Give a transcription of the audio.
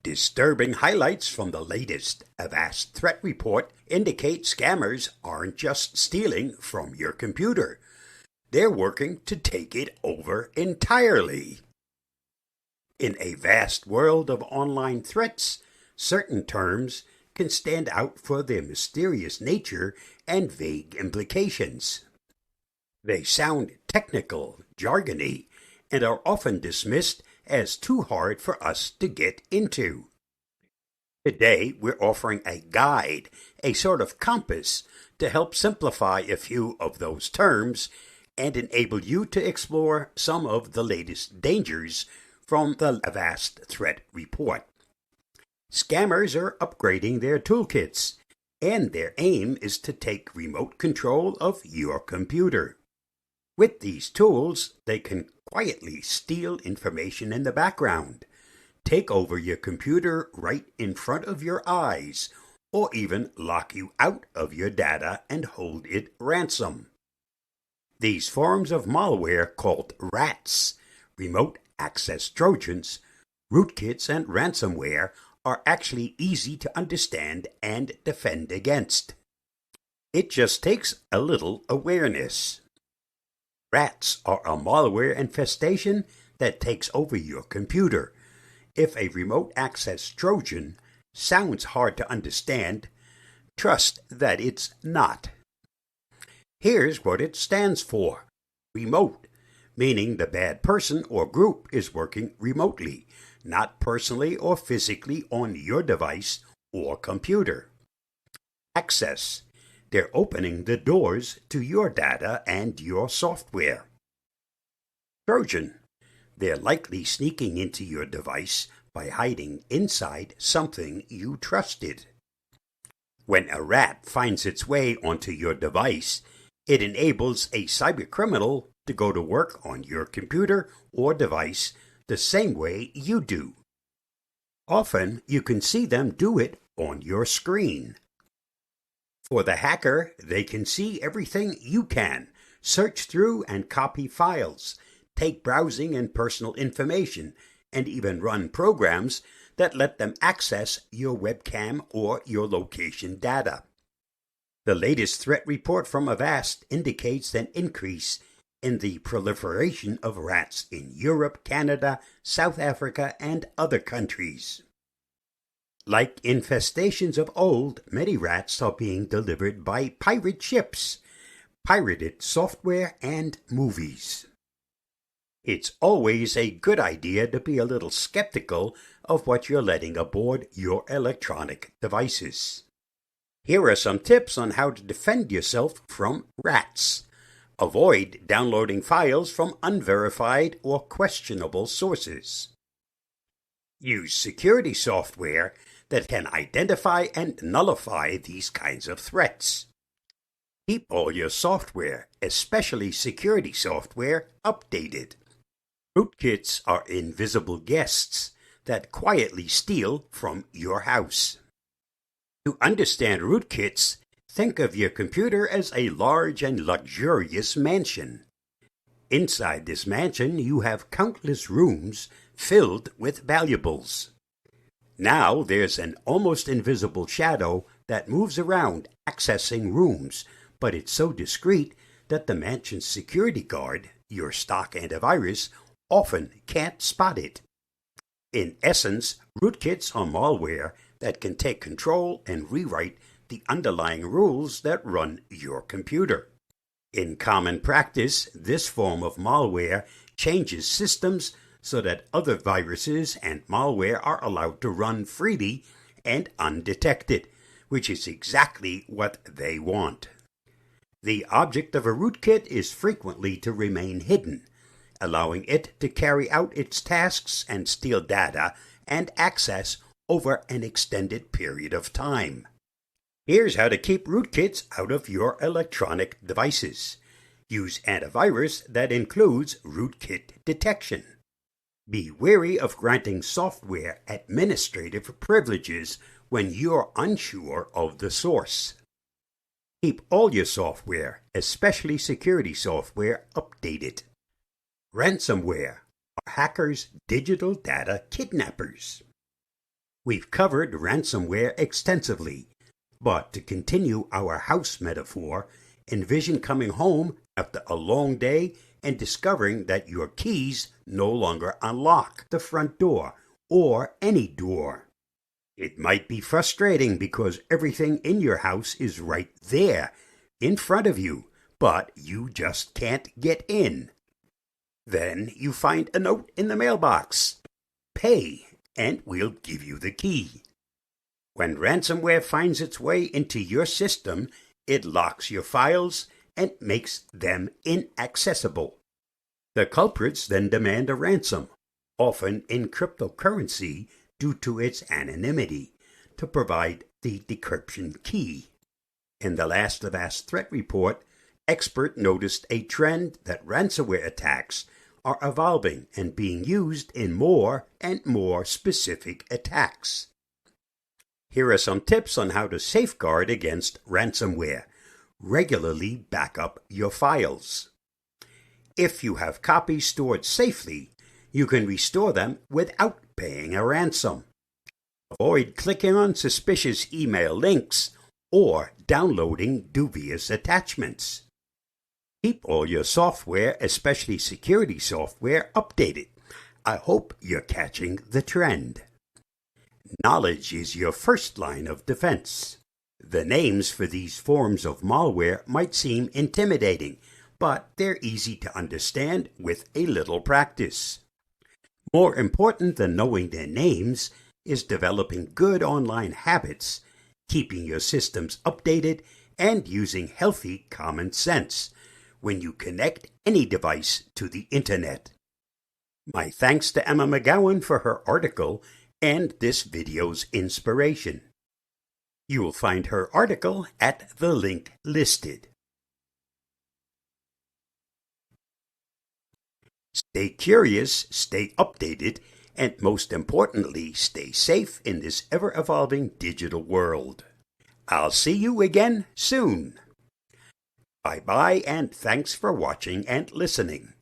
Disturbing highlights from the latest Avast Threat Report indicate scammers aren't just stealing from your computer. They're working to take it over entirely. In a vast world of online threats, certain terms can stand out for their mysterious nature and vague implications. They sound technical, jargony, and are often dismissed as too hard for us to get into. Today, we're offering a guide, a sort of compass, to help simplify a few of those terms and enable you to explore some of the latest dangers from the Avast Threat Report. Scammers are upgrading their toolkits, and their aim is to take remote control of your computer. With these tools, they can quietly steal information in the background, take over your computer right in front of your eyes, or even lock you out of your data and hold it ransom. These forms of malware called RATs, remote access trojans, rootkits, and ransomware are actually easy to understand and defend against. It just takes a little awareness. RATs are a malware infestation that takes over your computer. If a remote access Trojan sounds hard to understand, trust that it's not. Here's what it stands for. Remote, meaning the bad person or group is working remotely, not personally or physically on your device or computer. Access. They're opening the doors to your data and your software. Trojan. They're likely sneaking into your device by hiding inside something you trusted. When a rat finds its way onto your device, it enables a cybercriminal to go to work on your computer or device the same way you do. Often you can see them do it on your screen. For the hacker, they can see everything you can, search through and copy files, take browsing and personal information, and even run programs that let them access your webcam or your location data. The latest threat report from Avast indicates an increase in the proliferation of rats in Europe, Canada, South Africa, and other countries. Like infestations of old, many rats are being delivered by pirate ships, pirated software, and movies. It's always a good idea to be a little skeptical of what you're letting aboard your electronic devices. Here are some tips on how to defend yourself from rats. Avoid downloading files from unverified or questionable sources. Use security software that can identify and nullify these kinds of threats. Keep all your software, especially security software, updated. Rootkits are invisible guests that quietly steal from your house. To understand rootkits, think of your computer as a large and luxurious mansion. Inside this mansion, you have countless rooms filled with valuables. Now there's an almost invisible shadow that moves around accessing rooms, but it's so discreet that the mansion's security guard, your stock antivirus, often can't spot it. In essence, rootkits are malware that can take control and rewrite the underlying rules that run your computer. In common practice, this form of malware changes systems so that other viruses and malware are allowed to run freely and undetected, which is exactly what they want. The object of a rootkit is frequently to remain hidden, allowing it to carry out its tasks and steal data and access over an extended period of time. Here's how to keep rootkits out of your electronic devices. Use antivirus that includes rootkit detection. Be wary of granting software administrative privileges when you're unsure of the source. Keep all your software, especially security software, updated. Ransomware are hackers' digital data kidnappers. We've covered ransomware extensively, but to continue our house metaphor, envision coming home after a long day and discovering that your keys no longer unlock the front door or any door. It might be frustrating because everything in your house is right there, in front of you, but you just can't get in. Then you find a note in the mailbox. Pay, and we'll give you the key. When ransomware finds its way into your system, it locks your files and makes them inaccessible. The culprits then demand a ransom, often in cryptocurrency due to its anonymity, to provide the decryption key. In the last Avast Threat Report, expert noticed a trend that ransomware attacks are evolving and being used in more and more specific attacks. Here are some tips on how to safeguard against ransomware. Regularly back up your files. If you have copies stored safely, you can restore them without paying a ransom. Avoid clicking on suspicious email links or downloading dubious attachments. Keep all your software, especially security software, updated. I hope you're catching the trend. Knowledge is your first line of defense. The names for these forms of malware might seem intimidating, but they're easy to understand with a little practice. More important than knowing their names is developing good online habits, keeping your systems updated, and using healthy common sense when you connect any device to the internet. My thanks to Emma McGowan for her article and this video's inspiration. You will find her article at the link listed. Stay curious, stay updated, and most importantly, stay safe in this ever-evolving digital world. I'll see you again soon. Bye-bye, and thanks for watching and listening.